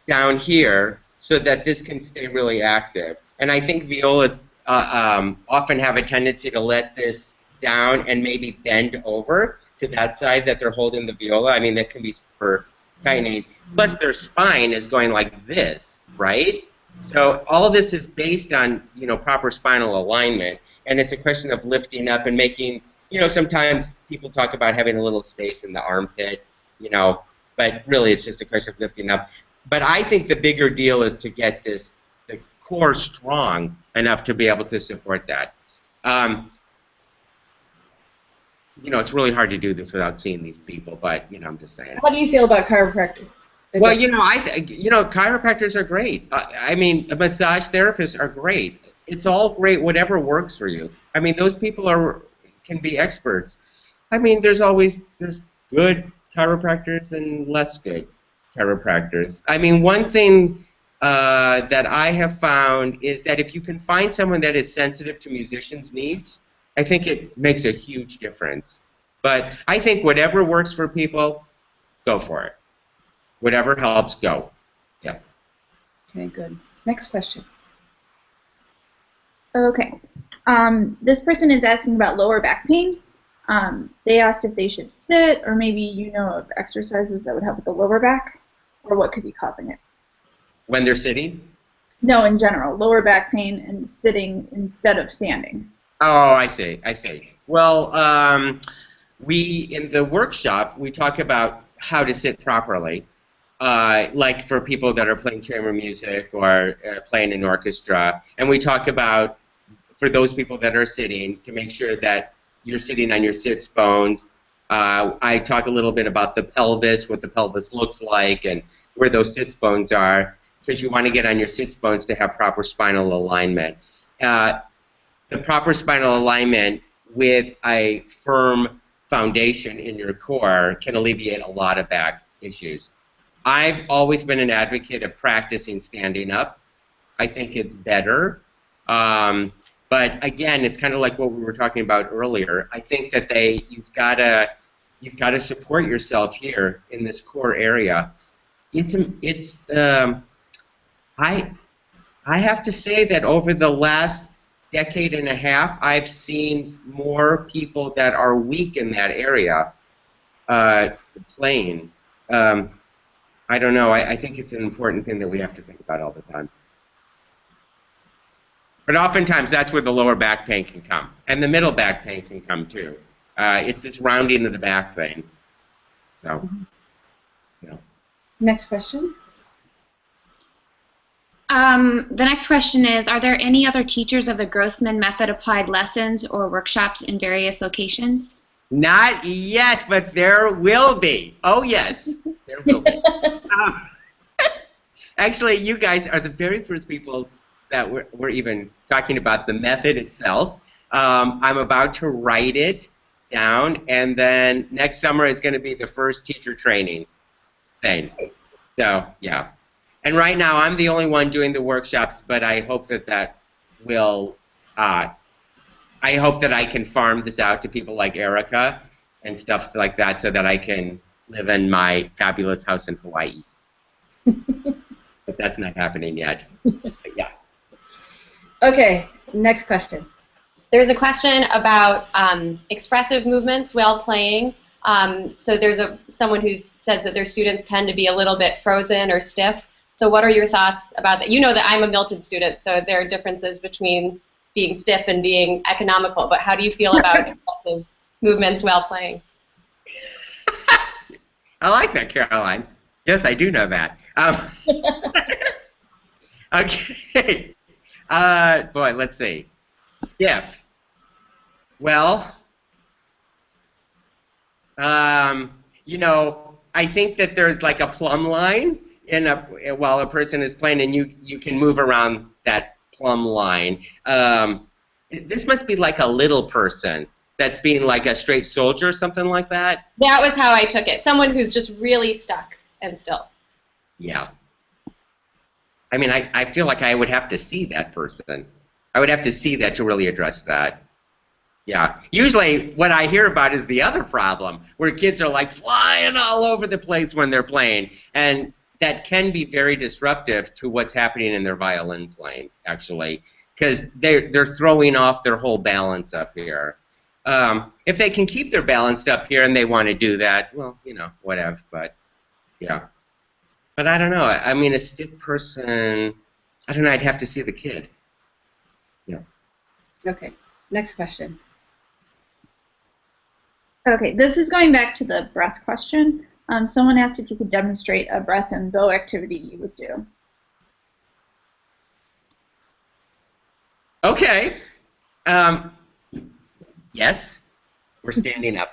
down here so that this can stay really active. And I think violas often have a tendency to let this down and maybe bend over to that side that they're holding the viola. I mean, that can be super tiny. Plus, their spine is going like this, right? So all of this is based on, proper spinal alignment, and it's a question of lifting up and making, sometimes people talk about having a little space in the armpit, but really it's just a question of lifting up. But I think the bigger deal is to get the core strong enough to be able to support that. It's really hard to do this without seeing these people, but, I'm just saying. How do you feel about chiropractic? Well, chiropractors are great. I mean, massage therapists are great. It's all great, whatever works for you. I mean, those people can be experts. I mean, there's good chiropractors and less good chiropractors. I mean, one thing that I have found is that if you can find someone that is sensitive to musicians' needs, I think it makes a huge difference. But I think whatever works for people, go for it. Whatever helps, go. Yeah. Okay, good. Next question. Okay. This person is asking about lower back pain. They asked if they should sit, or maybe you know of exercises that would help with the lower back, or what could be causing it. When they're sitting? No, in general, lower back pain and sitting instead of standing. Oh, I see. I see. Well, in the workshop, we talk about how to sit properly. Like for people that are playing chamber music or playing an orchestra. And we talk about, for those people that are sitting, to make sure that you're sitting on your sits bones. I talk a little bit about the pelvis, what the pelvis looks like, and where those sits bones are, because you want to get on your sits bones to have proper spinal alignment. The proper spinal alignment with a firm foundation in your core can alleviate a lot of back issues. I've always been an advocate of practicing standing up. I think it's better. But again, it's kind of like what we were talking about earlier. I think that you've got to support yourself here in this core area. I have to say that over the last decade and a half, I've seen more people that are weak in that area playing. I don't know. I think it's an important thing that we have to think about all the time. But oftentimes, that's where the lower back pain can come. And the middle back pain can come, too. It's this rounding of the back thing. So, you know. Next question. The next question is, are there any other teachers of the Grossman Method applied lessons or workshops in various locations? Not yet, but there will be. Oh, yes, there will be. Actually, you guys are the very first people that we're even talking about the method itself. I'm about to write it down, and then next summer it's going to be the first teacher training thing. So, yeah. And right now I'm the only one doing the workshops, but I hope that will... I hope that I can farm this out to people like Erica and stuff like that so that I can live in my fabulous house in Hawaii. But that's not happening yet. But yeah. Okay, next question. There's a question about expressive movements while playing. So there's someone who says that their students tend to be a little bit frozen or stiff. So what are your thoughts about that? You know that I'm a Milton student, so there are differences between being stiff and being economical, but how do you feel about expressive movements while playing? I like that, Caroline. Yes, I do know that. Okay. Boy, let's see. Stiff. Well, you know, I think that there's like a plumb line while a person is playing, and you can move around that plumb line. This must be like a little person that's being like a straight soldier or something like that. That was how I took it. Someone who's just really stuck and still. Yeah. I mean, I feel like I would have to see that person. I would have to see that to really address that. Yeah. Usually what I hear about is the other problem, where kids are like flying all over the place when they're playing. And that can be very disruptive to what's happening in their violin playing, actually, because they're throwing off their whole balance up here. If they can keep their balance up here and they want to do that, well, you know, whatever, but yeah. But I don't know. I mean, a stiff person, I don't know, I'd have to see the kid. Yeah. Okay, next question. Okay, this is going back to the breath question. Someone asked if you could demonstrate a breath and bow activity you would do. Okay. Yes, we're standing up.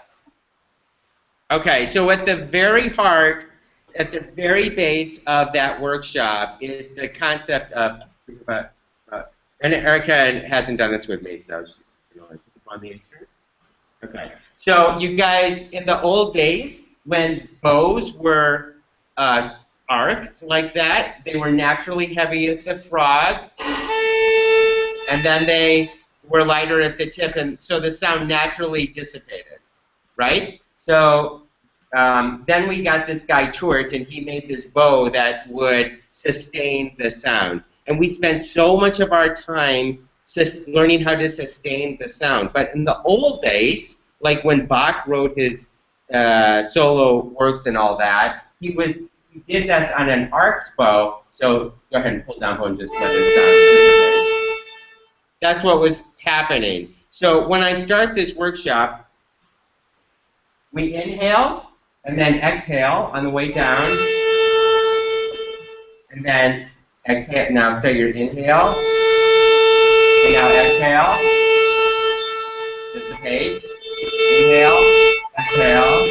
Okay, so at the very heart, at the very base of that workshop is the concept of, and Erica hasn't done this with me, so she's on the instrument. Okay, so you guys, in the old days, when bows were arced like that, they were naturally heavy at the frog, and then they were lighter at the tip, and so the sound naturally dissipated, right? So then we got this guy Tort, and he made this bow that would sustain the sound. And we spent so much of our time learning how to sustain the sound. But in the old days, like when Bach wrote his solo works and all that, he did this on an arced bow. So go ahead and pull down bow and just let it sound dissipate. That's what was happening. So when I start this workshop, we inhale and then exhale on the way down, and then exhale. Now start your inhale, and now exhale, dissipate, inhale, exhale.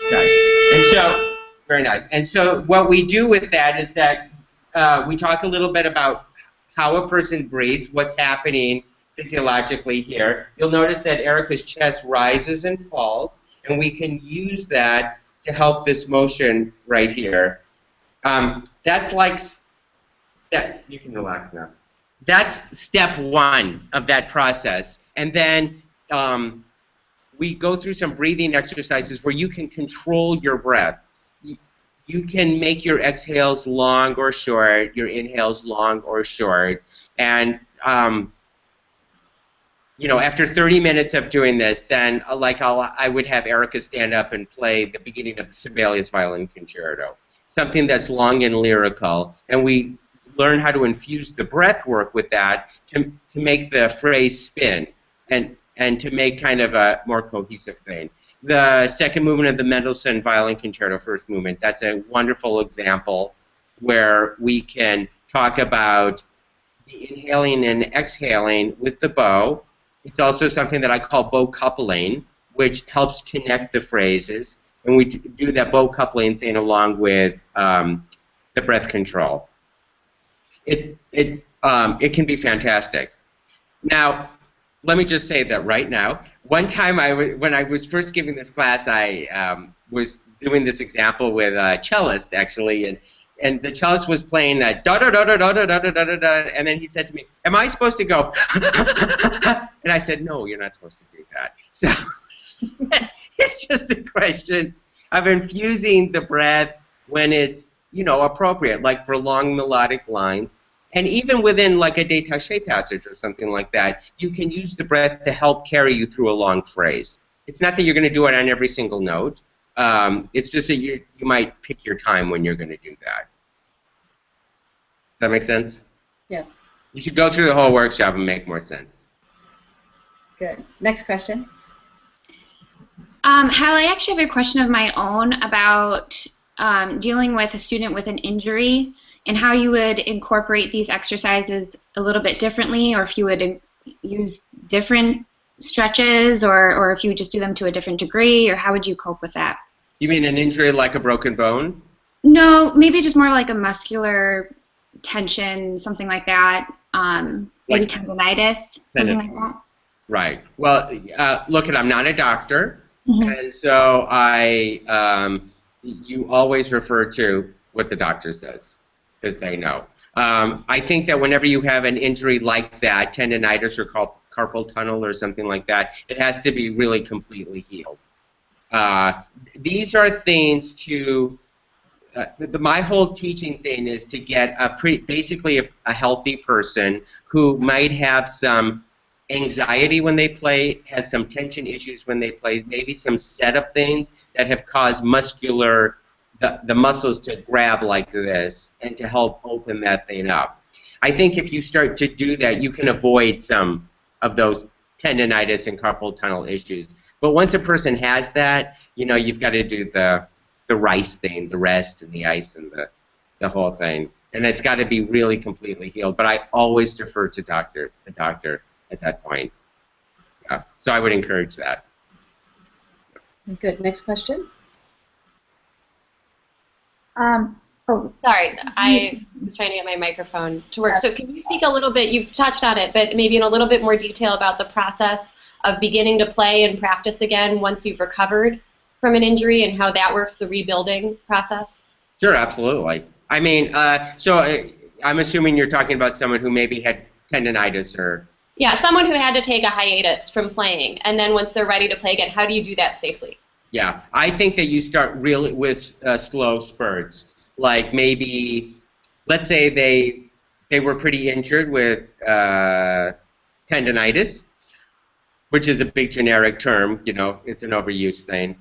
Okay. And so, very nice. And so what we do with that is that we talk a little bit about how a person breathes, what's happening physiologically here. You'll notice that Erica's chest rises and falls, and we can use that to help this motion right here. That's like, you can relax now. That's step one of that process. And then we go through some breathing exercises where you can control your breath. You can make your exhales long or short, your inhales long or short, and you know, after 30 minutes of doing this, then I would have Erica stand up and play the beginning of the Sibelius Violin Concerto, something that's long and lyrical, and we learn how to infuse the breath work with that to make the phrase spin and to make kind of a more cohesive thing. The second movement of the Mendelssohn Violin Concerto, first movement, that's a wonderful example where we can talk about the inhaling and exhaling with the bow. It's also something that I call bow coupling, which helps connect the phrases. And we do that bow coupling thing along with the breath control. It can be fantastic. Now, let me just say that right now. One time, when I was first giving this class, I was doing this example with a cellist, actually, and the cellist was playing da da da da da da da da da da, and then he said to me, "Am I supposed to go?" And I said, "No, you're not supposed to do that." So it's just a question of infusing the breath when it's, you know, appropriate, like for long melodic lines. And even within like a détaché passage or something like that, you can use the breath to help carry you through a long phrase. It's not that you're going to do it on every single note. It's just that you might pick your time when you're going to do that. Does that make sense? Yes. You should go through the whole workshop and make more sense. Good. Next question. Hal, I actually have a question of my own about dealing with a student with an injury and how you would incorporate these exercises a little bit differently, or if you would use different stretches, or if you would just do them to a different degree, or how would you cope with that? You mean an injury like a broken bone? No, maybe just more like a muscular tension, something like that. Maybe Like tendinitis, something like that. Right. Well, look, I'm not a doctor, Mm-hmm. and so you always refer to what the doctor says, because they know. I think that whenever you have an injury like that, tendinitis or carpal tunnel or something like that, it has to be really completely healed. These are things to, my whole teaching thing is to get basically a healthy person who might have some anxiety when they play, has some tension issues when they play, maybe some setup things that have caused the muscles to grab like this and to help open that thing up. I think if you start to do that, you can avoid some of those tendinitis and carpal tunnel issues. But once a person has that, you know, you've got to do the rice thing, the rest and the ice and the whole thing. And it's got to be really completely healed. But I always defer to the doctor at that point. Yeah. So I would encourage that. Good. Next question. Sorry, I was trying to get my microphone to work. So can you speak a little bit, you've touched on it, but maybe in a little bit more detail about the process of beginning to play and practice again once you've recovered from an injury and how that works, the rebuilding process? Sure, absolutely. I mean, I'm assuming you're talking about someone who maybe had tendonitis or... Yeah, someone who had to take a hiatus from playing, and then once they're ready to play again, how do you do that safely? Yeah, I think that you start really with slow spurts. Like maybe, let's say they were pretty injured with tendonitis, which is a big generic term, you know, it's an overused thing,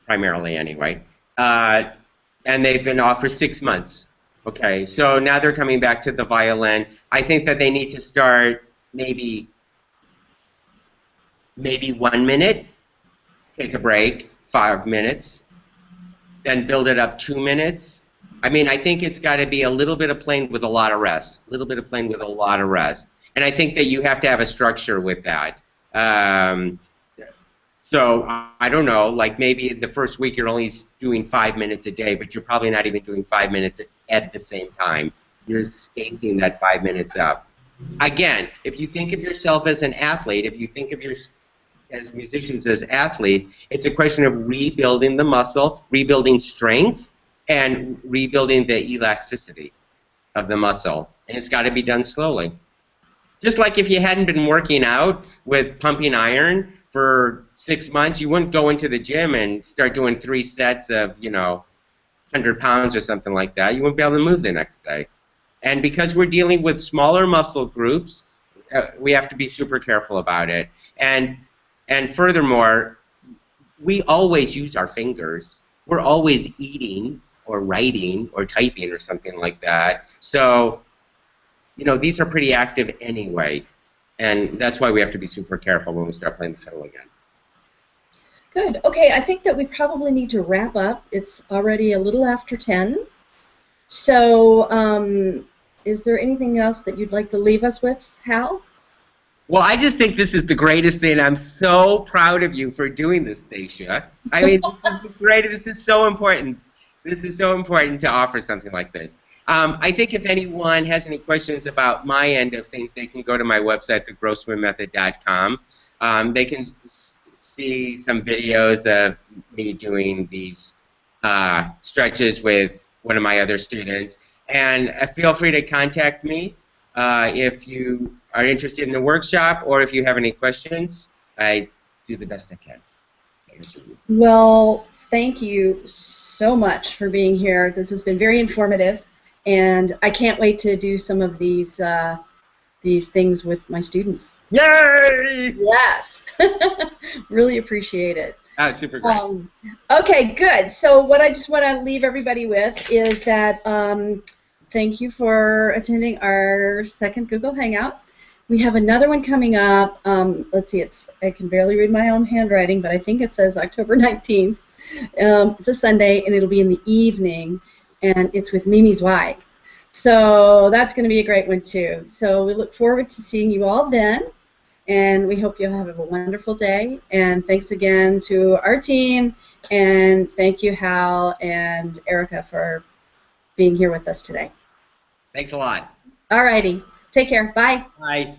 primarily anyway. And they've been off for 6 months. Okay, so now they're coming back to the violin. I think that they need to start maybe 1 minute, take a break, 5 minutes, then build it up 2 minutes. I mean, I think it's got to be a little bit of playing with a lot of rest, a little bit of playing with a lot of rest. And I think that you have to have a structure with that. So I don't know, like maybe the first week you're only doing 5 minutes a day, but you're probably not even doing 5 minutes at the same time. You're spacing that 5 minutes up. Again, if you think of yourself as an athlete, if you think of as musicians as athletes, it's a question of rebuilding the muscle, rebuilding strength, and rebuilding the elasticity of the muscle. And it's got to be done slowly. Just like if you hadn't been working out with pumping iron for 6 months, you wouldn't go into the gym and start doing 3 sets of, 100 pounds or something like that. You wouldn't be able to move the next day. And because we're dealing with smaller muscle groups, we have to be super careful about it. And furthermore, we always use our fingers. We're always eating or writing or typing or something like that. So, these are pretty active anyway. And that's why we have to be super careful when we start playing the fiddle again. Good. Okay, I think that we probably need to wrap up. It's already a little after 10. So is there anything else that you'd like to leave us with, Hal? Well, I just think this is the greatest thing. I'm so proud of you for doing this, Stacia. I mean, this is great. This is so important. This is so important to offer something like this. I think if anyone has any questions about my end of things, they can go to my website, thegrossmanmethod.com. They can see some videos of me doing these stretches with one of my other students. And feel free to contact me if you are interested in the workshop or if you have any questions. I do the best I can. Well, thank you so much for being here. This has been very informative. And I can't wait to do some of these things with my students. Yay! Yes, really appreciate it. Super great. Okay, good. So what I just want to leave everybody with is that thank you for attending our second Google Hangout. We have another one coming up. Let's see, I can barely read my own handwriting, but I think it says October 19th. It's a Sunday, and it'll be in the evening. And it's with Mimi Zweig. So that's going to be a great one, too. So we look forward to seeing you all then, and we hope you'll have a wonderful day. And thanks again to our team, and thank you, Hal and Erica, for being here with us today. Thanks a lot. All righty. Take care. Bye. Bye.